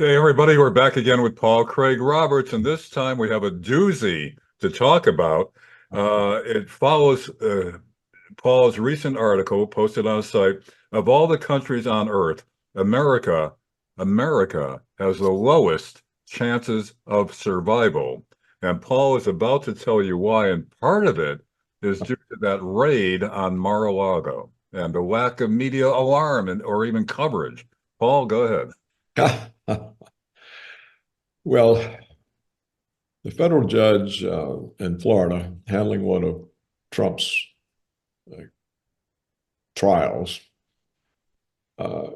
Hey, everybody, we're back again with Paul Craig Roberts, and this time we have a doozy to talk about. It follows Paul's recent article posted on a site. Of all the countries on Earth, America has the lowest chances of survival. And Paul is about to tell you why, and part of it is due to that raid on Mar-a-Lago and the lack of media alarm or even coverage. Paul, go ahead. Well, the federal judge in Florida handling one of Trump's uh, trials uh,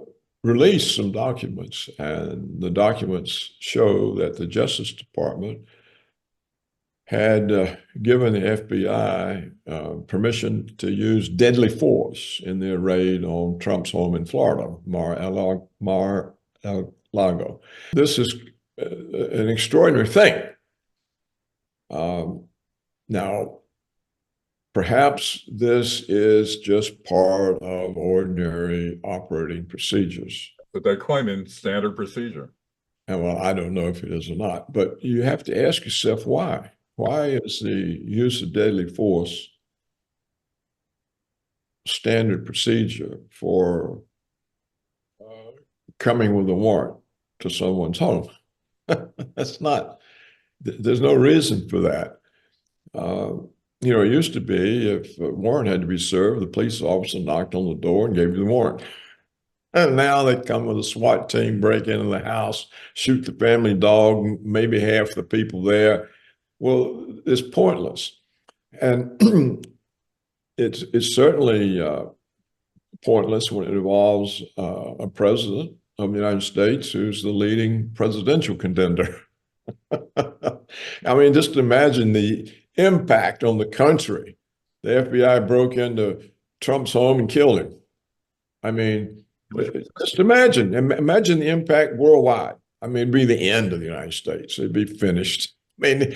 released some documents, and the documents show that the Justice Department had given the FBI permission to use deadly force in their raid on Trump's home in Florida, Mar-a-Lago. This is an extraordinary thing. Now, perhaps this is just part of ordinary operating procedures. But they claim in standard procedure. And well, I don't know if it is or not, but you have to ask yourself why. Why is the use of deadly force standard procedure for coming with a warrant to someone's home? That's not, there's no reason for that. It used to be if a warrant had to be served, the police officer knocked on the door and gave you the warrant. And now they come with a SWAT team, break into the house, shoot the family dog, maybe half the people there. Well, it's pointless. And it's certainly pointless when it involves a president of the United States who's the leading presidential contender. I mean, just imagine the impact on the country. The FBI broke into Trump's home and killed him. I mean, just imagine the impact worldwide. I mean, it'd be the end of the United States. It'd be finished. I mean,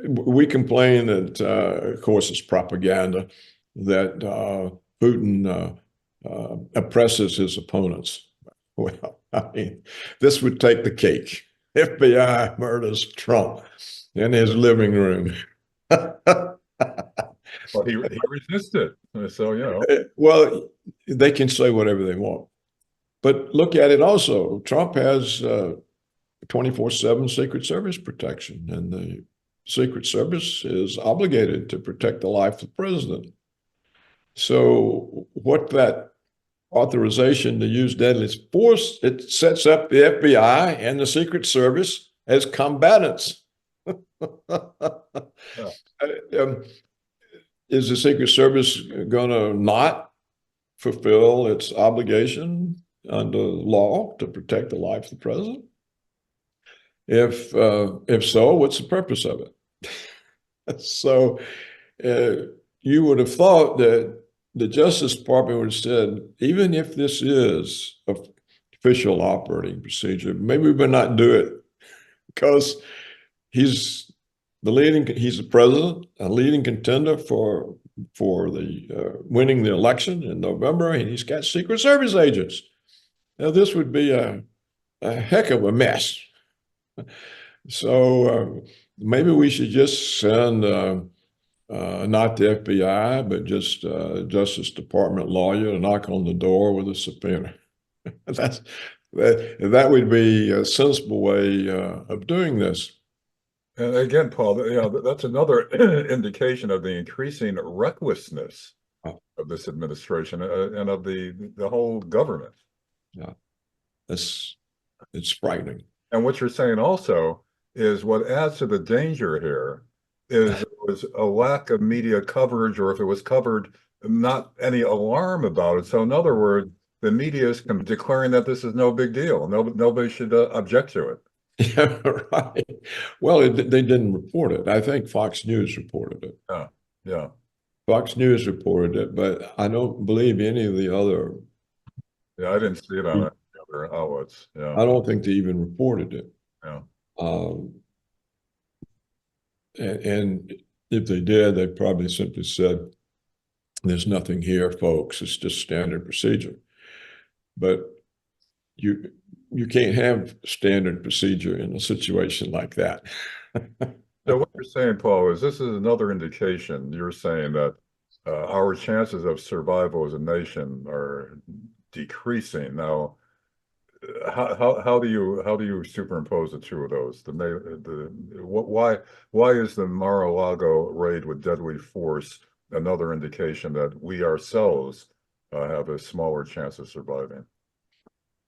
we complain that, of course, it's propaganda that Putin oppresses his opponents. Well, I mean, this would take the cake. FBI murders Trump in his living room. Well, he resisted. So. Well, they can say whatever they want. But look at it also. Trump has 24/7 Secret Service protection, and the Secret Service is obligated to protect the life of the president. So what that authorization to use deadly force, it sets up the FBI and the Secret Service as combatants. Is the Secret Service going to not fulfill its obligation under law to protect the life of the president? If so, what's the purpose of it? So you would have thought that the Justice Department would have said, even if this is an official operating procedure, maybe we better not do it because he's the president, a leading contender for the winning the election in November, and he's got Secret Service agents. Now, this would be a heck of a mess. So maybe we should just send not the FBI, but just Justice Department lawyer to knock on the door with a subpoena. That would be a sensible way of doing this. And again, Paul, that's another indication of the increasing recklessness of this administration and of the whole government. Yeah, it's frightening. And what you're saying also is what adds to the danger here is it was a lack of media coverage, or if it was covered, not any alarm about it. So in other words, the media is declaring that this is no big deal. Nobody should object to it. Yeah, right. Well, they didn't report it. I think Fox News reported it. Yeah. Fox News reported it, but I don't believe any of the other. Yeah, I didn't see it on any other outlets. Yeah. I don't think they even reported it. Yeah. And if they did, they probably simply said, there's nothing here, folks. It's just standard procedure. But you can't have standard procedure in a situation like that. So what you're saying, Paul, is this is another indication. You're saying that our chances of survival as a nation are decreasing. Now, how do you superimpose the two of those? Why is the Mar-a-Lago raid with deadly force another indication that we ourselves have a smaller chance of surviving?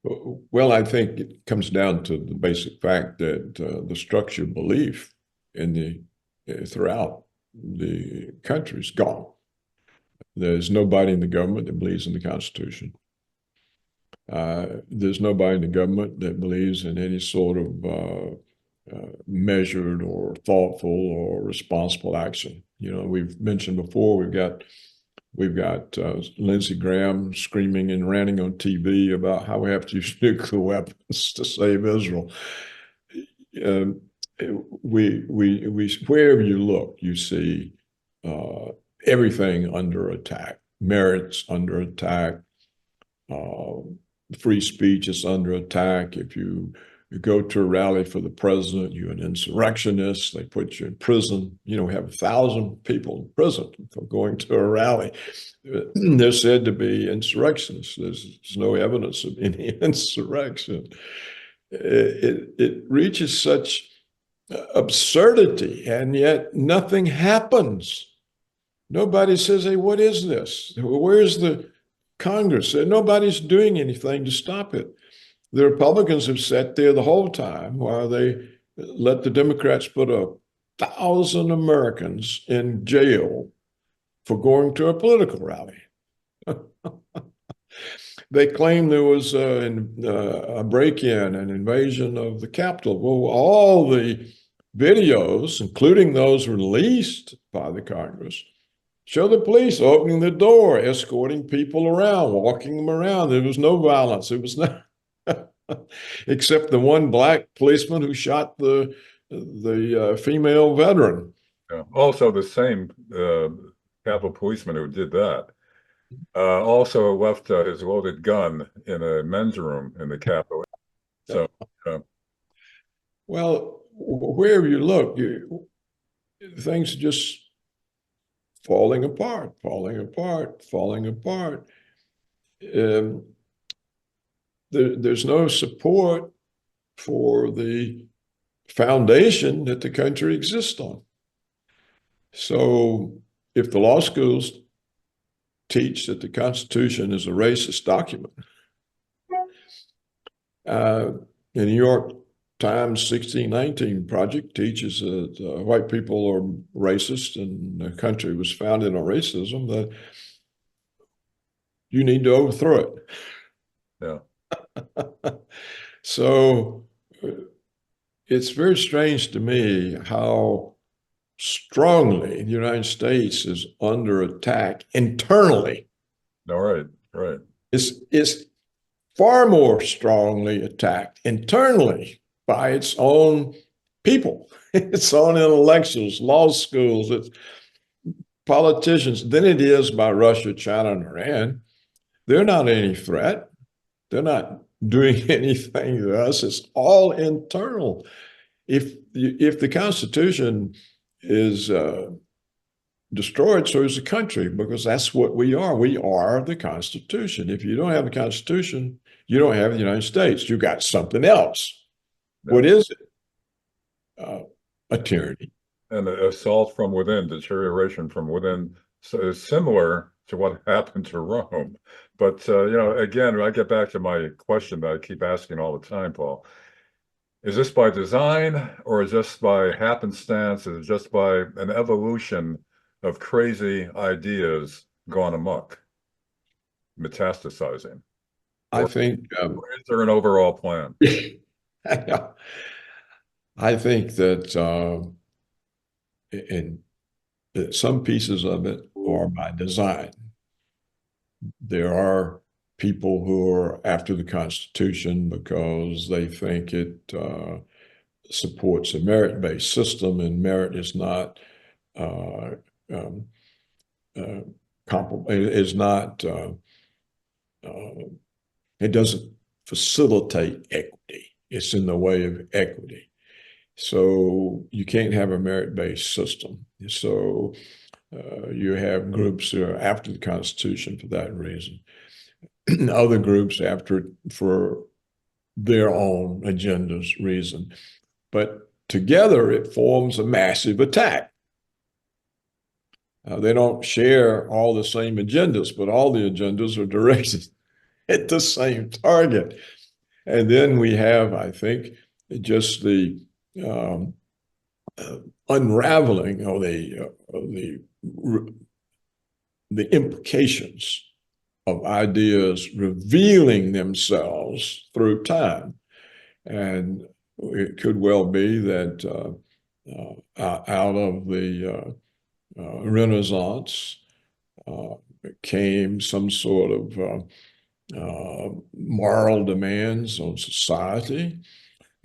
Well, I think it comes down to the basic fact that the structured belief in throughout the country is gone. There's nobody in the government that believes in the Constitution. There's nobody in the government that believes in any sort of measured or thoughtful or responsible action. We've mentioned before, we've got Lindsey Graham screaming and ranting on TV about how we have to use nuclear weapons to save Israel. Wherever you look, you see everything under attack. Merit's under attack. Free speech is under attack. If you go to a rally for the president, you're an insurrectionist. They put you in prison. We have 1,000 people in prison for going to a rally. They're said to be insurrectionists. There's no evidence of any insurrection. It reaches such absurdity, and yet nothing happens. Nobody says, hey, what is this? Where's the Congress? Nobody's doing anything to stop it. The Republicans have sat there the whole time while they let the Democrats put 1,000 Americans in jail for going to a political rally. They claim there was a break-in, an invasion of the Capitol. Well, all the videos, including those released by the Congress, show the police opening the door, escorting people around, walking them around. There was no violence. It was not, except the one black policeman who shot the female veteran. Yeah. Also, the same Capitol policeman who did that also left his loaded gun in a men's room in the Capitol. So, well, wherever you look, things are just falling apart, falling apart, falling apart. There's no support for the foundation that the country exists on. So if the law schools teach that the Constitution is a racist document, the New York Times 1619 Project teaches that white people are racist and the country was founded on racism, that you need to overthrow it. yeah. So it's very strange to me how strongly the United States is under attack internally. All right, right. It's far more strongly attacked internally by its own people, its own intellectuals, law schools, its politicians, than it is by Russia, China, and Iran. They're not any threat. They're not doing anything to us. It's all internal. If the Constitution is destroyed, so is the country, because that's what we are. We are the Constitution. If you don't have the Constitution, you don't have the United States. You got something else. Yeah. What is it? A tyranny. And the assault from within, deterioration from within, is similar to what happened to Rome. But, again, I get back to my question that I keep asking all the time, Paul. Is this by design, or is this by happenstance? Is it just by an evolution of crazy ideas gone amok, metastasizing? I think. Or is there an overall plan? I think that in some pieces of it are by design. There are people who are after the Constitution because they think it supports a merit-based system, and merit is not comparable. It is not. It doesn't facilitate equity. It's in the way of equity. So you can't have a merit-based system. So you have groups who are after the Constitution for that reason. Other groups after it for their own agendas reason. But together it forms a massive attack. They don't share all the same agendas, but all the agendas are directed at the same target. And then we have, I think, just the unraveling of the implications of ideas revealing themselves through time. And it could well be that out of the Renaissance came some sort of moral demands on society,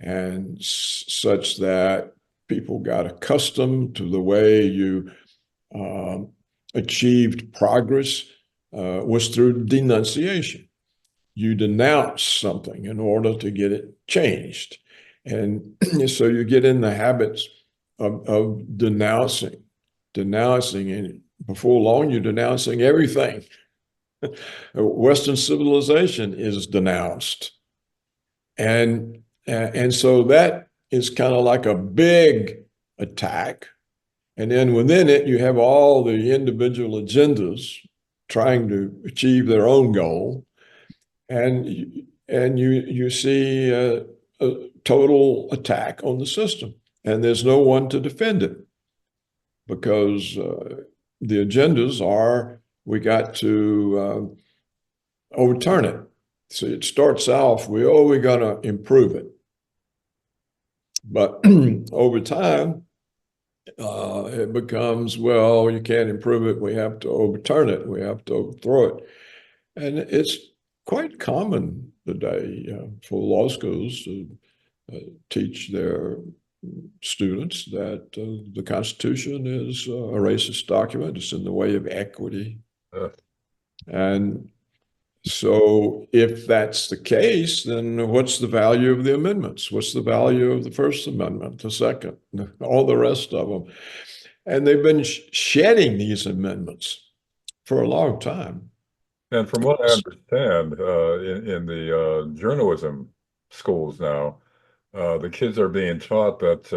and such that people got accustomed to the way you achieved progress was through denunciation. You denounce something in order to get it changed. And so you get in the habits of denouncing, and before long, you're denouncing everything. Western civilization is denounced. And so that is kind of like a big attack. And then within it, you have all the individual agendas trying to achieve their own goal. And you see a total attack on the system. And there's no one to defend it, because the agendas are, we got to overturn it. So it starts off, we're going to improve it. But over time, it becomes, well, you can't improve it. We have to overturn it. We have to overthrow it. And it's quite common today for law schools to teach their students that the Constitution is a racist document. It's in the way of equity. And so if that's the case, then what's the value of the amendments? What's the value of the First Amendment, the Second, all the rest of them? And they've been shedding these amendments for a long time. And from what I understand, in the journalism schools now, the kids are being taught that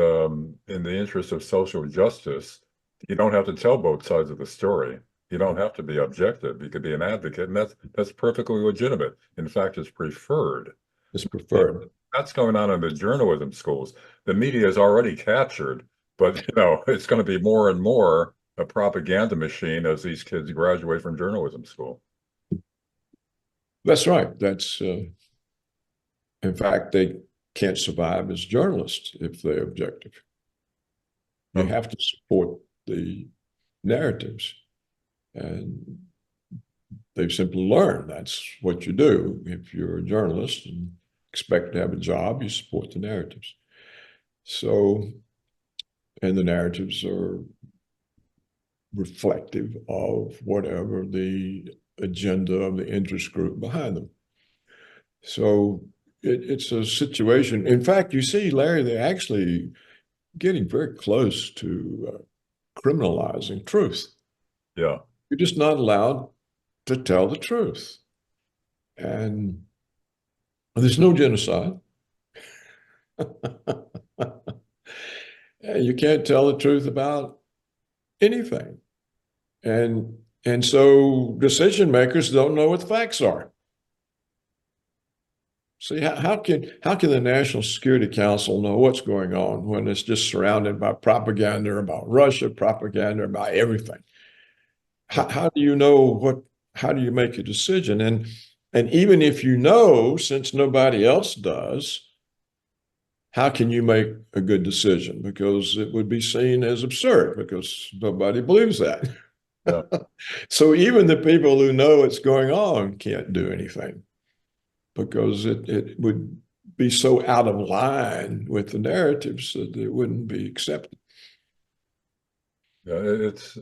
in the interest of social justice, you don't have to tell both sides of the story. You don't have to be objective. You could be an advocate, and that's perfectly legitimate. In fact, it's preferred. It's preferred. That's going on in the journalism schools. The media is already captured, but it's going to be more and more a propaganda machine as these kids graduate from journalism school. That's right. That's in fact, they can't survive as journalists if they're objective. You have to support the narratives, and they've simply learned that's what you do. If you're a journalist and expect to have a job, you support the narratives. So, and the narratives are reflective of whatever the agenda of the interest group behind them. So it's a situation. In fact, you see, Larry, they're actually getting very close to criminalizing truth. Yeah. You're just not allowed to tell the truth. And there's no genocide. You can't tell the truth about anything. And so decision makers don't know what the facts are. See, how can the National Security Council know what's going on when it's just surrounded by propaganda about Russia, propaganda about everything? How do you know how do you make a decision? And even if you know, since nobody else does, how can you make a good decision? Because it would be seen as absurd because nobody believes that. Yeah. So even the people who know what's going on can't do anything because it would be so out of line with the narratives that it wouldn't be accepted. Yeah, it's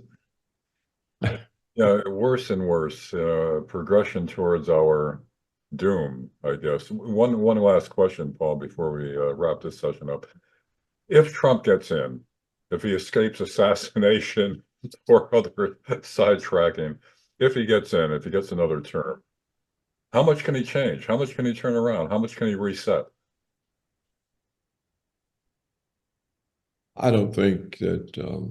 worse and worse progression towards our doom, I guess. One last question, Paul, before we wrap this session up. If Trump gets in, if he escapes assassination or other sidetracking, if he gets in, if he gets another term, how much can he change? How much can he turn around? How much can he reset? I don't think that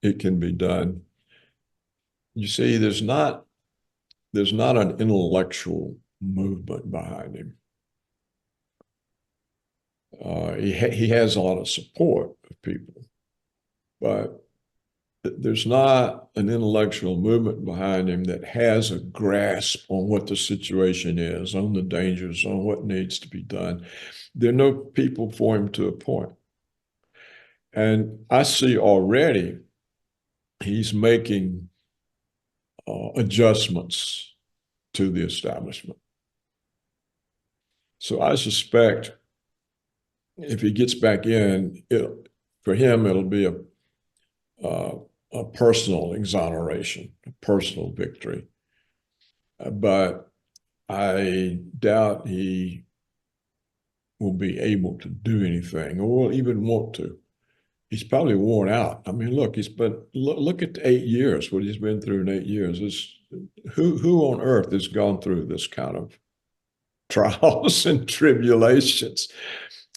it can be done. You see, there's not an intellectual movement behind him. He has a lot of support of people, but there's not an intellectual movement behind him that has a grasp on what the situation is, on the dangers, on what needs to be done. There are no people for him to appoint. And I see already he's making adjustments to the establishment. So I suspect if he gets back in, for him, it'll be a personal exoneration, a personal victory. But I doubt he will be able to do anything or will even want to. He's probably worn out. I mean, look, look at the 8 years, what he's been through in 8 years. Who on earth has gone through this kind of trials and tribulations?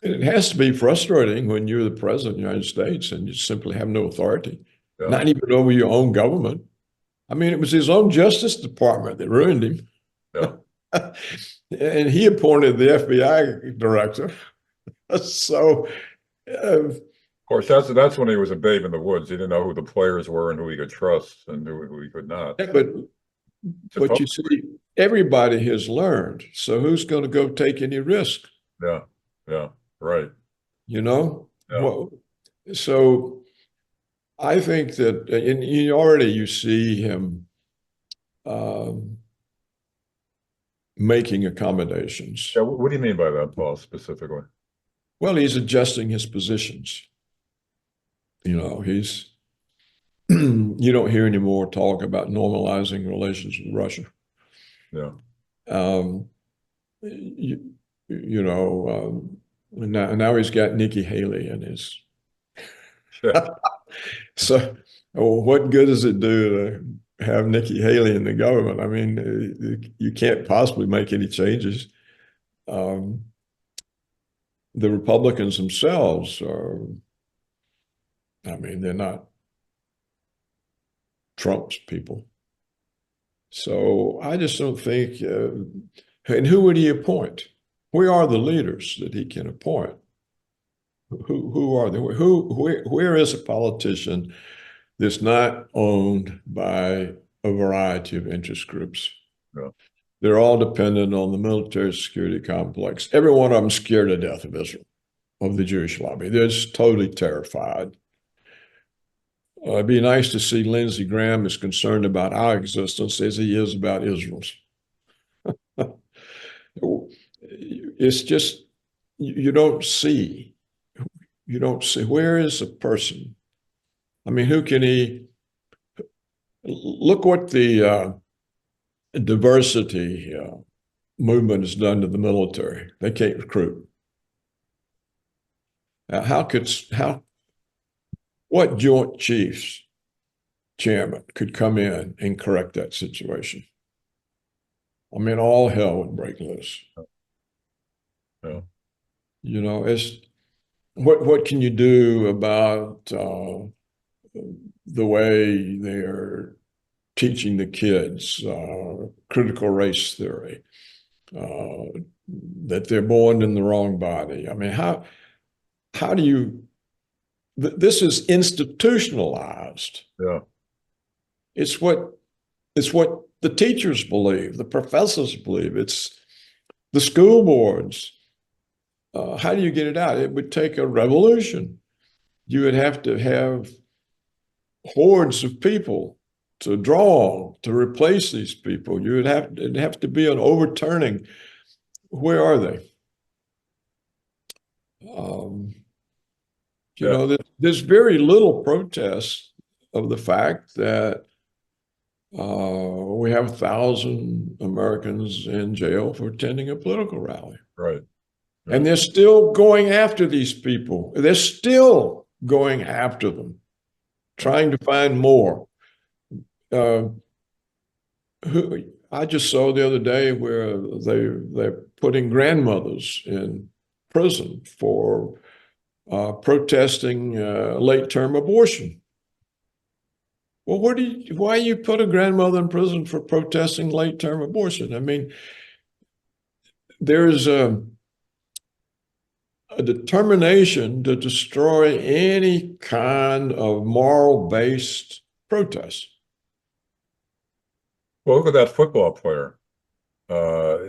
And it has to be frustrating when you're the president of the United States and you simply have no authority, Yeah. not even over your own government. I mean, it was his own Justice Department that ruined him. Yeah. And he appointed the FBI director. So, Of course, that's when he was a babe in the woods. He didn't know who the players were and who he could trust and who he could not. but you see, everybody has learned. So who's going to go take any risk? Yeah, yeah, right. You know? Yeah. Well, so I think that, and you see him making accommodations. Yeah, what do you mean by that, Paul, specifically? Well, he's adjusting his positions. You know, you don't hear any more talk about normalizing relations with Russia. Yeah. Now he's got Nikki Haley in his. Yeah. So, what good does it do to have Nikki Haley in the government? I mean, you can't possibly make any changes. The Republicans themselves I mean, they're not Trump's people. So I just don't think, and who would he appoint? Where are the leaders that he can appoint? Who are they? Where is a politician that's not owned by a variety of interest groups? Yeah. They're all dependent on the military security complex. Every one of them scared to death of Israel, of the Jewish lobby. They're just totally terrified. It'd be nice to see Lindsey Graham as concerned about our existence as he is about Israel's. It's just, you don't see where is a person? I mean, who can he look what the diversity movement has done to the military? They can't recruit. What Joint Chiefs chairman could come in and correct that situation? I mean, all hell would break loose. Yeah. You know, it's what can you do about the way they're teaching the kids critical race theory, that they're born in the wrong body? I mean, how do you? This is institutionalized. Yeah. It's what the teachers believe, the professors believe. It's the school boards. How do you get it out? It would take a revolution. You would have to have hordes of people to draw on to replace these people. It'd have to be an overturning. Where are they? You know, there's very little protest of the fact that We have 1,000 Americans in jail for attending a political rally. Right. And they're still going after these people. They're still going after them, trying to find more. Uh, I just saw the other day where they're putting grandmothers in prison for protesting late-term abortion. Well, why you put a grandmother in prison for protesting late-term abortion? I mean, there's a determination to destroy any kind of moral-based protest. Well, look at that football player.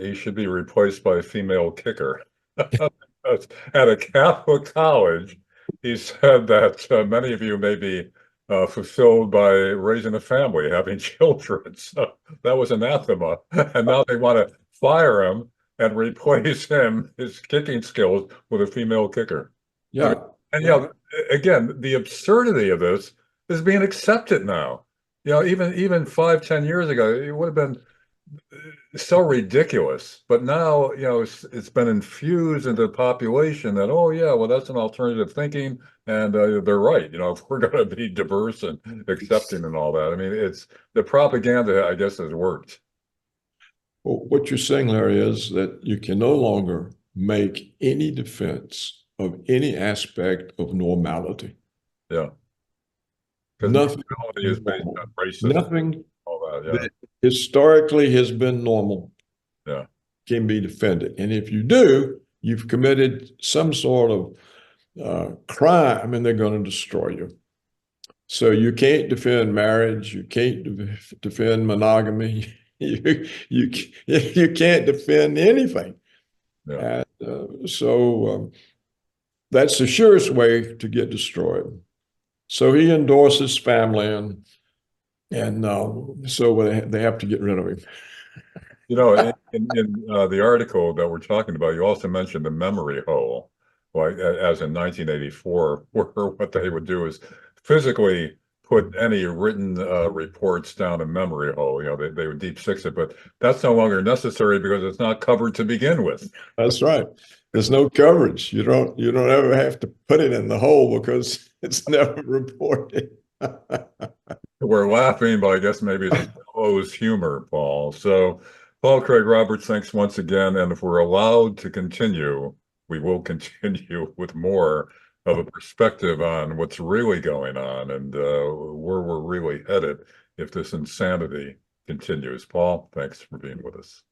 He should be replaced by a female kicker. At a Catholic college, he said that many of you may be fulfilled by raising a family, having children. So that was anathema. And now they want to fire him and replace his kicking skills, with a female kicker. I Yeah. mean, and again, the absurdity of this is being accepted now. Even 5, 10 years ago, it would have been so ridiculous. But now, it's been infused into the population that, oh yeah, well, that's an alternative thinking, and they're right. If we're going to be diverse and accepting and all that, I mean, it's the propaganda, I guess, has worked. Well, what you're saying, Larry, is that you can no longer make any defense of any aspect of normality. Yeah, because Nothing normality is is based normal. on racism, Nothing all that. Yeah, that historically has been normal yeah, can be defended. And if you do, you've committed some sort of crime, and they're going to destroy you. So you can't defend marriage. You can't defend monogamy. You can't defend anything. yeah. And so that's the surest way to get destroyed. So he endorses family, and so they have to get rid of him. In the article that we're talking about, you also mentioned the memory hole, like as in 1984, where what they would do is physically put any written reports down a memory hole. They would deep six it, but that's no longer necessary because it's not covered to begin with. That's right. There's no coverage. You don't ever have to put it in the hole because it's never reported. We're laughing, but I guess maybe it's closed humor, Paul. So, Paul Craig Roberts, thanks once again. And if we're allowed to continue, we will continue with more of a perspective on what's really going on and where we're really headed if this insanity continues. Paul, thanks for being with us.